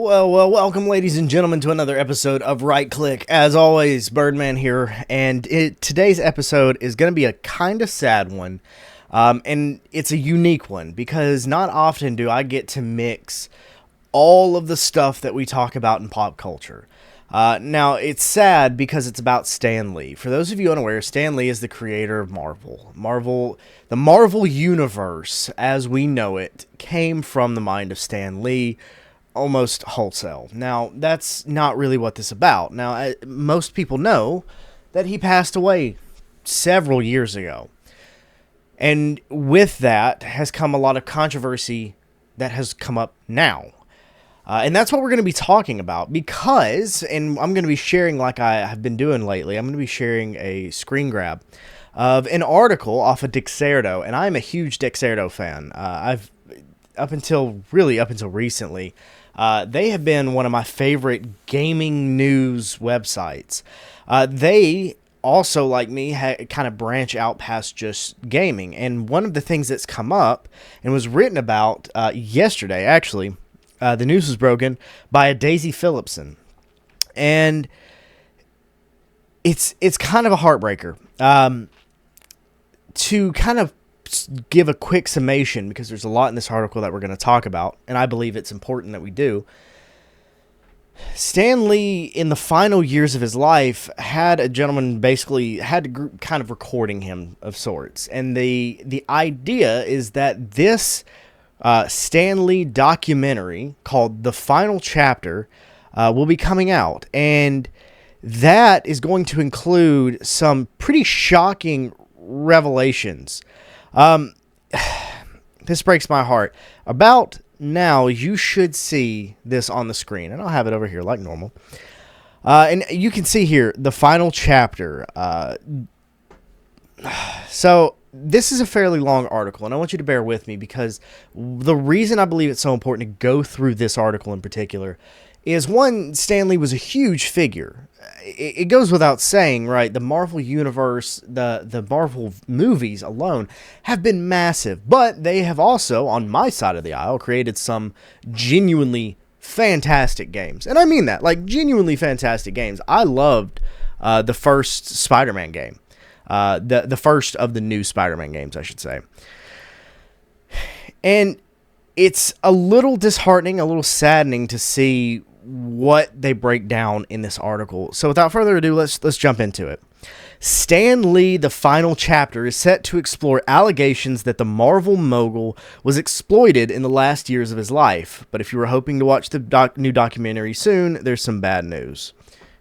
Well, welcome, ladies and gentlemen, to another episode of Right Click. As always, Byrdman here, and today's episode is going to be a kind of sad one, and it's a unique one because not often do I get to mix all of the stuff that we talk about in pop culture. Now, it's sad because it's about Stan Lee. For those of you unaware, Stan Lee is the creator of Marvel. The Marvel Universe, as we know it, came from the mind of Stan Lee, almost wholesale. Now, that's not really what this is about. Now, most people know that he passed away several years ago. And with that has come a lot of controversy that has come up now. And that's what we're going to be talking about because, and I'm going to be sharing like I have been doing lately, I'm going to be sharing a screen grab of an article off of Dexerto, and I'm a huge Dexerto fan. Up until recently, they have been one of my favorite gaming news websites. They also, like me, kind of branch out past just gaming. And one of the things that's come up and was written about yesterday, actually, the news was broken by a Daisy Phillipson. And it's kind of a heartbreaker. To kind of give a quick summation, because there's a lot in this article that we're going to talk about, and I believe it's important that we do. Stan Lee, in the final years of his life, had a gentleman basically had a group kind of recording him of sorts, and the idea is that this Stan Lee documentary called The Final Chapter will be coming out, and that is going to include some pretty shocking revelations. This breaks my heart. About now, you should see this on the screen, and I'll have it over here like normal. And you can see here the final chapter. So this is a fairly long article, and I want you to bear with me because the reason I believe it's so important to go through this article in particular is, one, Stan Lee was a huge figure. It goes without saying, right? The Marvel Universe, the Marvel movies alone have been massive, but they have also, on my side of the aisle, created some genuinely fantastic games. And I mean that, like genuinely fantastic games. I loved the first Spider-Man game. The first of the new Spider-Man games, I should say. And it's a little disheartening, a little saddening to see what they break down in this article. So without further ado, let's jump into it. Stan Lee, The Final Chapter, is set to explore allegations that the Marvel mogul was exploited in the last years of his life. But if you were hoping to watch the new documentary soon, there's some bad news.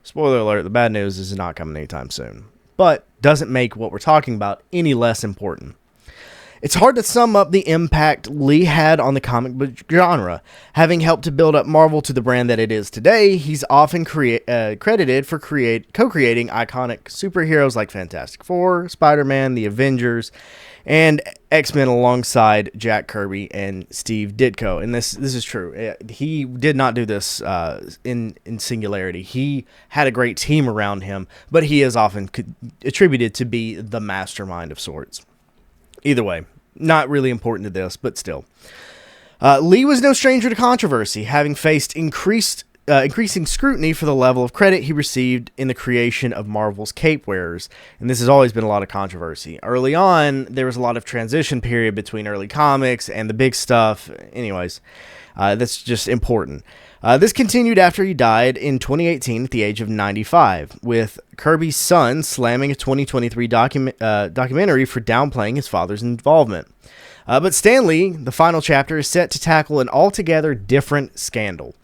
Spoiler alert, the bad news is not coming anytime soon. But doesn't make what we're talking about any less important. It's hard to sum up the impact Lee had on the comic book genre. Having helped to build up Marvel to the brand that it is today, he's often credited for co-creating iconic superheroes like Fantastic Four, Spider-Man, the Avengers, and X-Men alongside Jack Kirby and Steve Ditko. And this is true. He did not do this in singularity. He had a great team around him, but he is often attributed to be the mastermind of sorts. Either way, not really important to this, but still. Lee was no stranger to controversy, having faced increasing scrutiny for the level of credit he received in the creation of Marvel's cape wearers, and this has always been a lot of controversy. Early on, there was a lot of transition period between early comics and the big stuff. Anyways, that's just important. This continued after he died in 2018 at the age of 95, with Kirby's son slamming a 2023 documentary for downplaying his father's involvement. But Stan Lee, The Final Chapter, is set to tackle an altogether different scandal.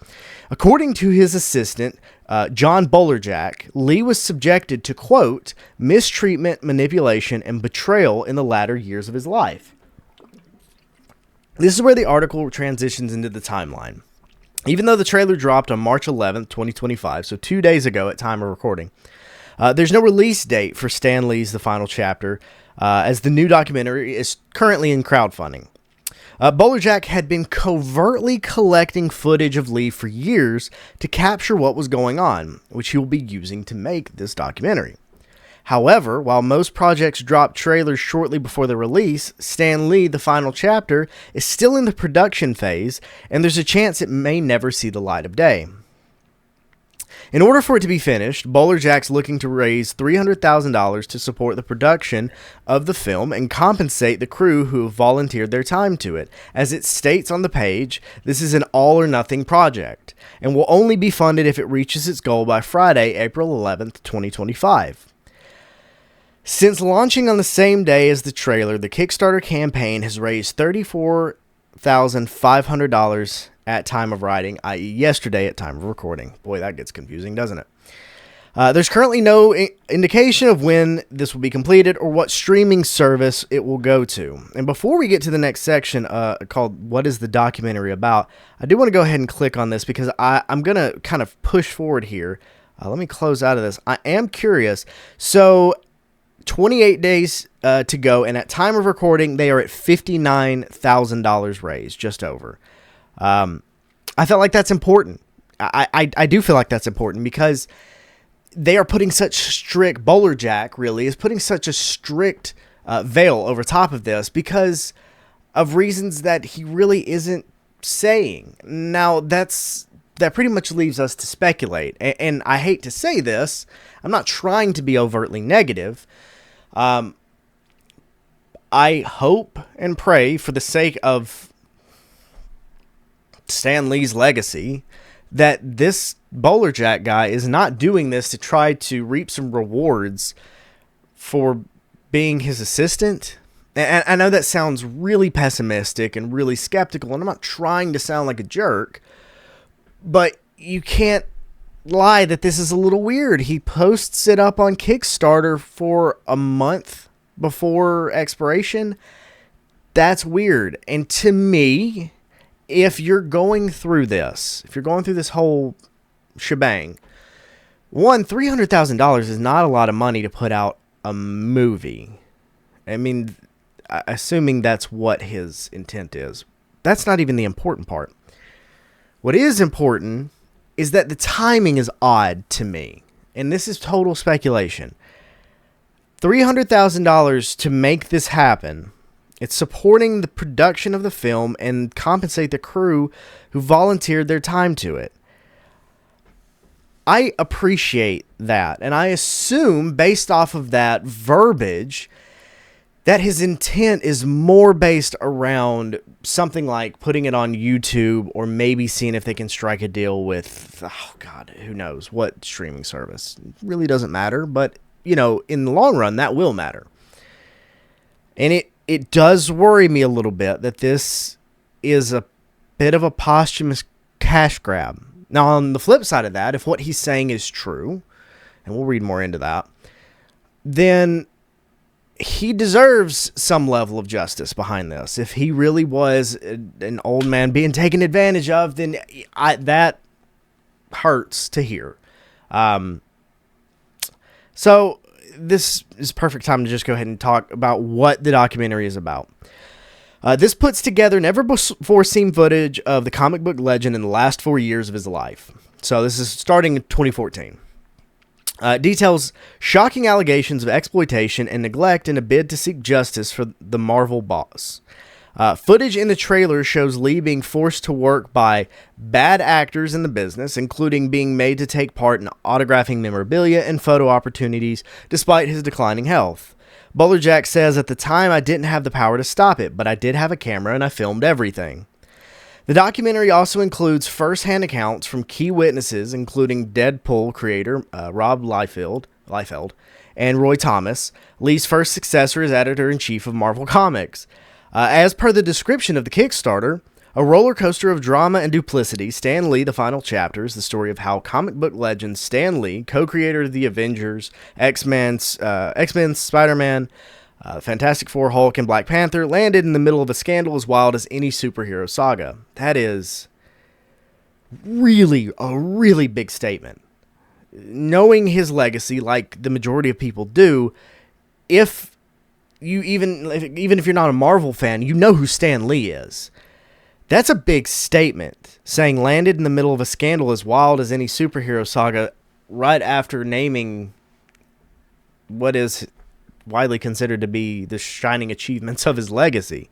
According to his assistant, John Bolerjack, Lee was subjected to, quote, mistreatment, manipulation, and betrayal in the latter years of his life. This is where the article transitions into the timeline. Even though the trailer dropped on March 11th, 2025, so 2 days ago at time of recording, there's no release date for Stan Lee's The Final Chapter, as the new documentary is currently in crowdfunding. Bolerjack had been covertly collecting footage of Lee for years to capture what was going on, which he will be using to make this documentary. However, while most projects drop trailers shortly before the release, Stan Lee, the final chapter, is still in the production phase, and there's a chance it may never see the light of day. In order for it to be finished, Bowler Jack's looking to raise $300,000 to support the production of the film and compensate the crew who have volunteered their time to it. As it states on the page, this is an all-or-nothing project, and will only be funded if it reaches its goal by Friday, April 11th, 2025. Since launching on the same day as the trailer, the Kickstarter campaign has raised $34,500 at time of writing, i.e. yesterday at time of recording. Boy, that gets confusing, doesn't it? There's currently no indication of when this will be completed or what streaming service it will go to. And before we get to the next section called What is the Documentary About, I do want to go ahead and click on this because I'm going to kind of push forward here. Let me close out of this. I am curious. So 28 days to go, and at time of recording, they are at $59,000 raised, just over. I felt like that's important. I do feel like that's important because they are putting such strict, Bowler Jack really is putting such a strict veil over top of this because of reasons that he really isn't saying. Now, that pretty much leaves us to speculate. And I hate to say this, I'm not trying to be overtly negative. I hope and pray for the sake of Stan Lee's legacy that this Bowler Jack guy is not doing this to try to reap some rewards for being his assistant. And I know that sounds really pessimistic and really skeptical, and I'm not trying to sound like a jerk, but you can't lie that this is a little weird. He posts it up on Kickstarter for a month before expiration. That's weird. And to me, if you're going through this whole shebang, $300,000 is not a lot of money to put out a movie. I mean, assuming that's what his intent is. That's not even the important part. What is important is that the timing is odd to me. And this is total speculation. $300,000 to make this happen. It's supporting the production of the film and compensate the crew who volunteered their time to it. I appreciate that, and I assume, based off of that verbiage, that his intent is more based around something like putting it on YouTube or maybe seeing if they can strike a deal with, oh God, who knows what streaming service. It really doesn't matter, but, in the long run, that will matter. And it does worry me a little bit that this is a bit of a posthumous cash grab. Now, on the flip side of that, if what he's saying is true, and we'll read more into that, then he deserves some level of justice behind this. If he really was an old man being taken advantage of, then that hurts to hear. So this is perfect time to just go ahead and talk about what the documentary is about. This puts together never-before-seen footage of the comic book legend in the last 4 years of his life. So this is starting in 2014. Details shocking allegations of exploitation and neglect in a bid to seek justice for the Marvel boss. Footage in the trailer shows Lee being forced to work by bad actors in the business, including being made to take part in autographing memorabilia and photo opportunities despite his declining health. Bowler Jack says, "At the time, I didn't have the power to stop it, but I did have a camera and I filmed everything." The documentary also includes first-hand accounts from key witnesses, including Deadpool creator Rob Liefeld and Roy Thomas, Lee's first successor as editor-in-chief of Marvel Comics. As per the description of the Kickstarter, a roller coaster of drama and duplicity, Stan Lee, the final chapter, is the story of how comic book legend Stan Lee, co-creator of the Avengers, X-Men, Spider-Man, Fantastic Four, Hulk, and Black Panther, landed in the middle of a scandal as wild as any superhero saga. That is really a really big statement. Knowing his legacy, like the majority of people do, if you even if you're not a Marvel fan, you know who Stan Lee is. That's a big statement, saying landed in the middle of a scandal as wild as any superhero saga right after naming what is widely considered to be the shining achievements of his legacy.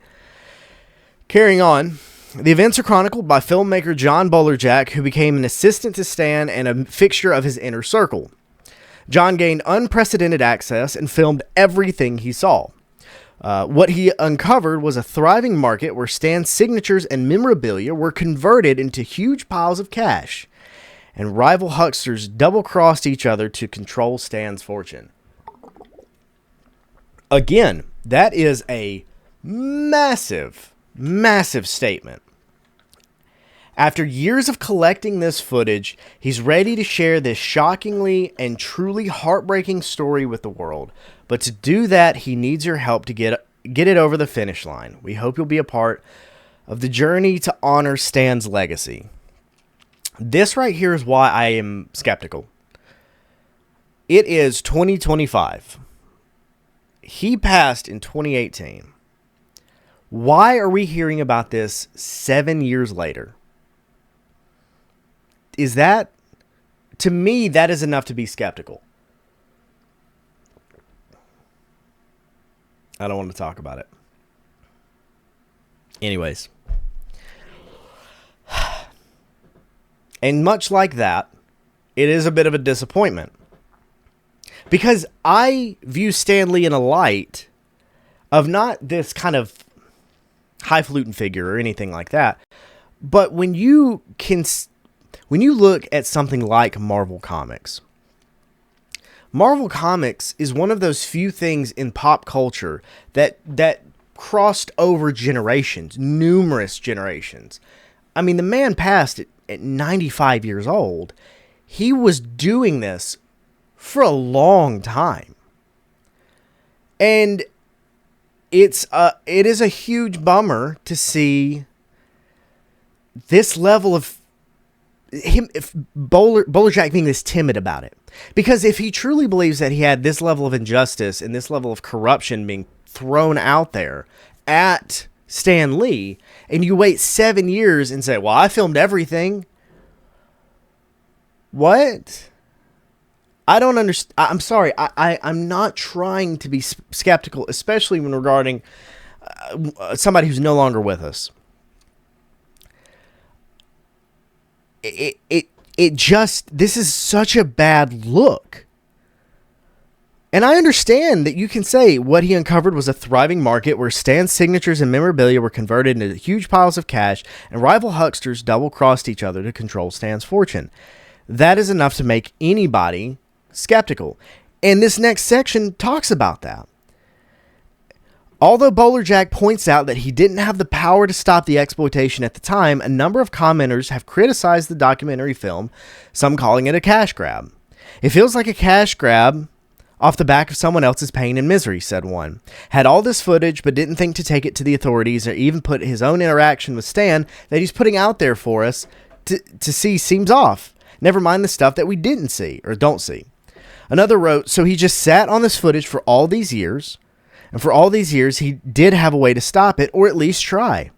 Carrying on, the events are chronicled by filmmaker John Bolerjack, who became an assistant to Stan and a fixture of his inner circle. John gained unprecedented access and filmed everything he saw. What he uncovered was a thriving market where Stan's signatures and memorabilia were converted into huge piles of cash, and rival hucksters double-crossed each other to control Stan's fortune. Again, that is a massive, massive statement. After years of collecting this footage, he's ready to share this shockingly and truly heartbreaking story with the world. But to do that, he needs your help to get it over the finish line. We hope you'll be a part of the journey to honor Stan's legacy. This right here is why I am skeptical. It is 2025. He passed in 2018. Why are we hearing about this 7 years later? Is that, to me, that is enough to be skeptical. I don't want to talk about it. Anyways. And much like that, it is a bit of a disappointment. Because I view Stan Lee in a light of not this kind of highfalutin figure or anything like that. But when you look at something like Marvel Comics is one of those few things in pop culture that crossed over generations, numerous generations. I mean, the man passed at 95 years old. He was doing this for a long time. And it is a huge bummer to see this level of him, if Bolerjack being this timid about it. Because if he truly believes that he had this level of injustice and this level of corruption being thrown out there at Stan Lee, and you wait 7 years and say, well, I filmed everything. What? I don't understand. I'm sorry. I'm not trying to be skeptical, especially when regarding somebody who's no longer with us. This is such a bad look. And I understand that you can say what he uncovered was a thriving market where Stan's signatures and memorabilia were converted into huge piles of cash, and rival hucksters double-crossed each other to control Stan's fortune. That is enough to make anybody skeptical. And this next section talks about that. Although Bolerjack points out that he didn't have the power to stop the exploitation at the time, a number of commenters have criticized the documentary film, some calling it a cash grab. It feels like a cash grab off the back of someone else's pain and misery, said one. Had all this footage, but didn't think to take it to the authorities or even put his own interaction with Stan that he's putting out there for us to see seems off. Never mind the stuff that we didn't see or don't see. Another wrote, so he just sat on this footage for all these years, and for all these years he did have a way to stop it, or at least try.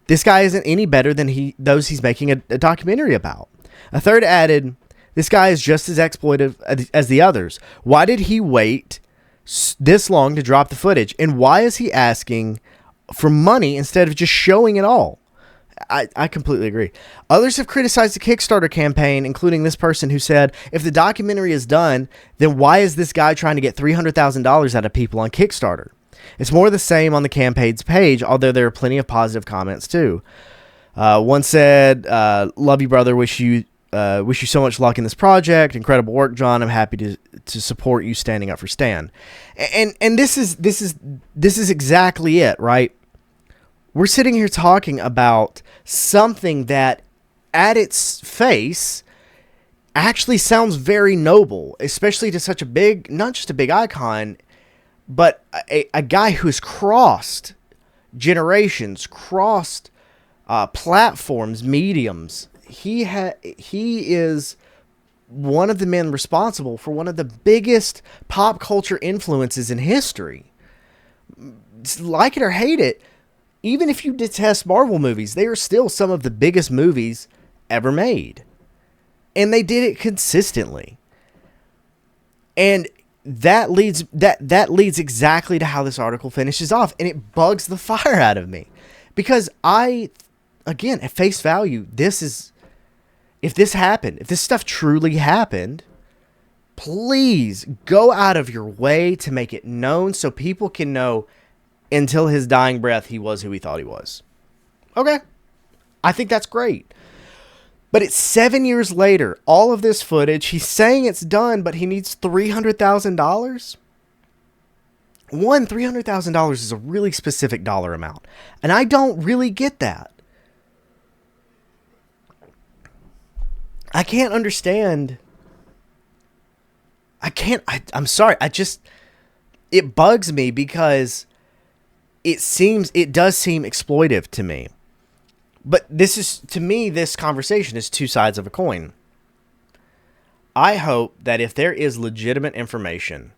This guy isn't any better than those he's making a documentary about. A third added, this guy is just as exploitive as the others. Why did he wait this long to drop the footage? And why is he asking for money instead of just showing it all? I completely agree. Others have criticized the Kickstarter campaign, including this person who said, if the documentary is done, then why is this guy trying to get $300,000 out of people on Kickstarter? It's more the same on the campaign's page, although there are plenty of positive comments too. One said, love you, brother. Wish you so much luck in this project. Incredible work, John. I'm happy to support you standing up for Stan. And this is exactly it, right? We're sitting here talking about something that at its face actually sounds very noble, especially to such a big, not just a big icon, but a guy who's crossed generations, crossed platforms, mediums. He is one of the men responsible for one of the biggest pop culture influences in history. Like it or hate it, even if you detest Marvel movies, they are still some of the biggest movies ever made. And they did it consistently. And that leads exactly to how this article finishes off, and it bugs the fire out of me, because again, at face value, if this happened, if this stuff truly happened, please go out of your way to make it known so people can know until his dying breath he was who he thought he was. Okay, I think that's great. But it's 7 years later, all of this footage, he's saying it's done, but he needs $300,000. $300,000 is a really specific dollar amount, and I don't really get that. I can't understand. I'm sorry. It bugs me because it does seem exploitive to me. But to me, this conversation is two sides of a coin. I hope that if there is legitimate information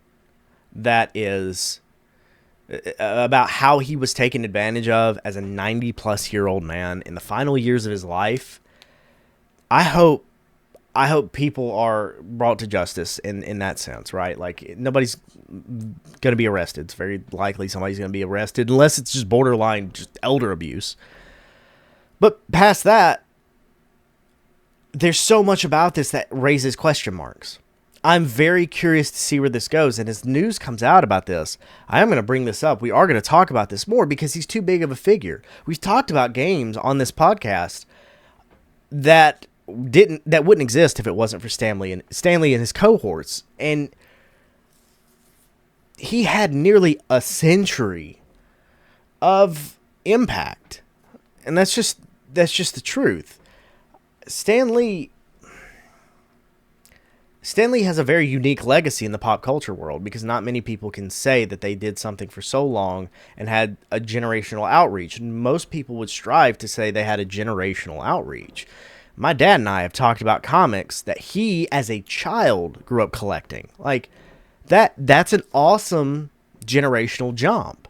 that is about how he was taken advantage of as a 90-plus-year-old man in the final years of his life, I hope people are brought to justice in that sense, right? Like, nobody's going to be arrested. It's very likely somebody's going to be arrested, unless it's just borderline just elder abuse. But past that, there's so much about this that raises question marks. I'm very curious to see where this goes. And as news comes out about this, I am going to bring this up. We are going to talk about this more because he's too big of a figure. We've talked about games on this podcast that wouldn't exist if it wasn't for Stanley and his cohorts. And he had nearly a century of impact. And that's just the truth. Stanley has a very unique legacy in the pop culture world because not many people can say that they did something for so long and had a generational outreach. And most people would strive to say they had a generational outreach. My dad and I have talked about comics that he, as a child, grew up collecting. Like, that's an awesome generational jump.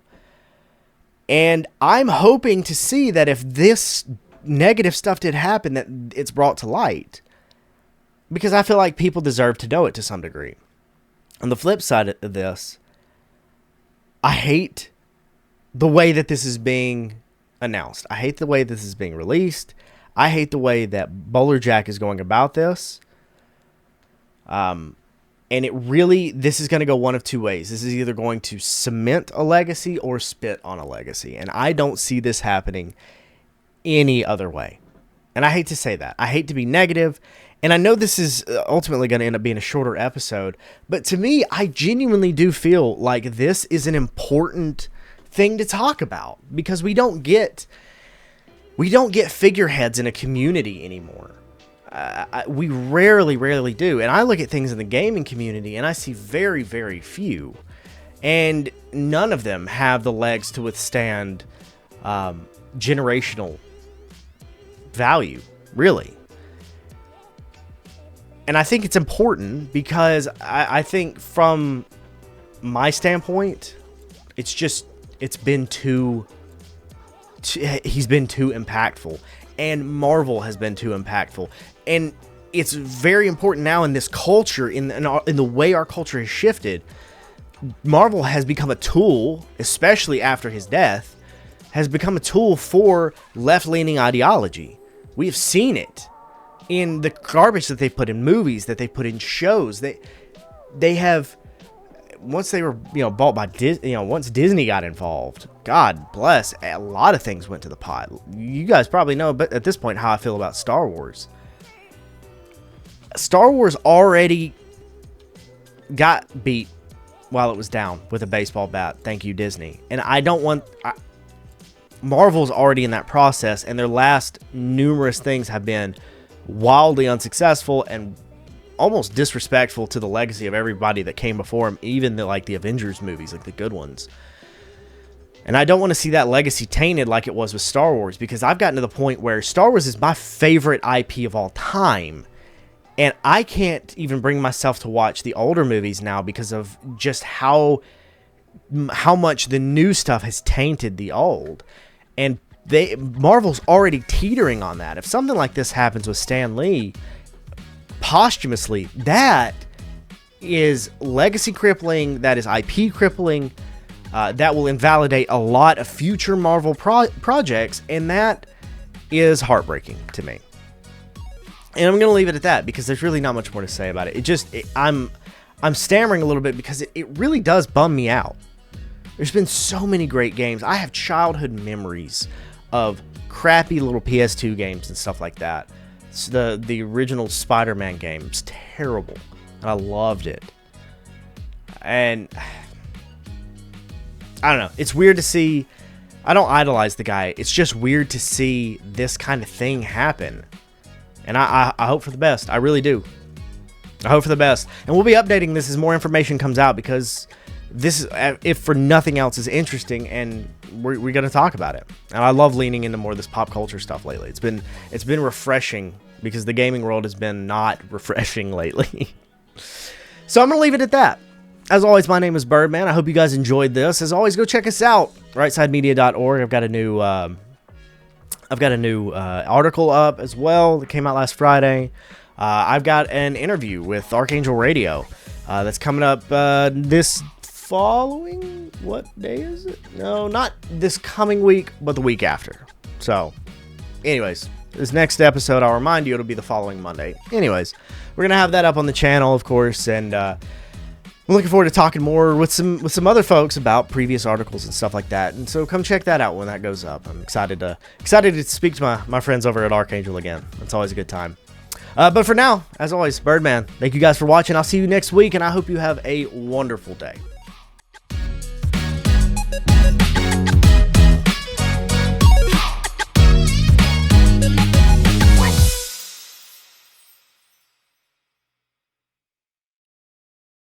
And I'm hoping to see that if this negative stuff did happen, that it's brought to light. Because I feel like people deserve to know it to some degree. On the flip side of this, I hate the way that this is being announced. I hate the way this is being released. I hate the way that Bowler Jack is going about this. And this is going to go one of two ways. This is either going to cement a legacy or spit on a legacy. And I don't see this happening any other way. And I hate to say that. I hate to be negative. And I know this is ultimately going to end up being a shorter episode. But to me, I genuinely do feel like this is an important thing to talk about. Because we don't get figureheads in a community anymore. We rarely do. And I look at things in the gaming community and I see very, very few. And none of them have the legs to withstand generational value, really. And I think it's important because I think from my standpoint, he's been too impactful. And Marvel has been too impactful. And it's very important now in this culture, in the way our culture has shifted. Marvel has become a tool, especially after his death, has become a tool for left-leaning ideology. We have seen it in the garbage that they put in movies, that they put in shows. They have, once they were bought by Disney, once Disney got involved, God bless, a lot of things went to the pot. You guys probably know, but at this point, how I feel about Star Wars. Star Wars already got beat while it was down with a baseball bat. Thank you, Disney. And Marvel's already in that process, and their last numerous things have been wildly unsuccessful and almost disrespectful to the legacy of everybody that came before him, even the Avengers movies, like the good ones. And I don't want to see that legacy tainted like it was with Star Wars, because I've gotten to the point where Star Wars is my favorite IP of all time. And I can't even bring myself to watch the older movies now because of just how much the new stuff has tainted the old. And Marvel's already teetering on that. If something like this happens with Stan Lee posthumously, that is legacy crippling, that is IP crippling, that will invalidate a lot of future Marvel projects, and that is heartbreaking to me. And I'm going to leave it at that because there's really not much more to say about it. I'm stammering a little bit because it really does bum me out. There's been so many great games. I have childhood memories of crappy little PS2 games and stuff like that. So the original Spider-Man game was terrible, and I loved it. And I don't know. It's weird to see. I don't idolize the guy. It's just weird to see this kind of thing happen. And I hope for the best. I really do. I hope for the best. And we'll be updating this as more information comes out, because this, if for nothing else, is interesting, and we're going to talk about it. And I love leaning into more of this pop culture stuff lately. It's been refreshing, because the gaming world has been not refreshing lately. So I'm going to leave it at that. As always, my name is Byrdman. I hope you guys enjoyed this. As always, go check us out, rightsidemedia.org. I've got a new article up as well that came out last Friday. I've got an interview with Archangel Radio that's coming up this following, what day is it? No, not this coming week, but the week after. So, anyways, this next episode, I'll remind you, it'll be the following Monday. Anyways, we're going to have that up on the channel, of course, and I'm looking forward to talking more with some other folks about previous articles and stuff like that. And so come check that out when that goes up. I'm excited to speak to my friends over at Archangel again. It's always a good time. But for now, as always, Byrdman, thank you guys for watching. I'll see you next week, and I hope you have a wonderful day.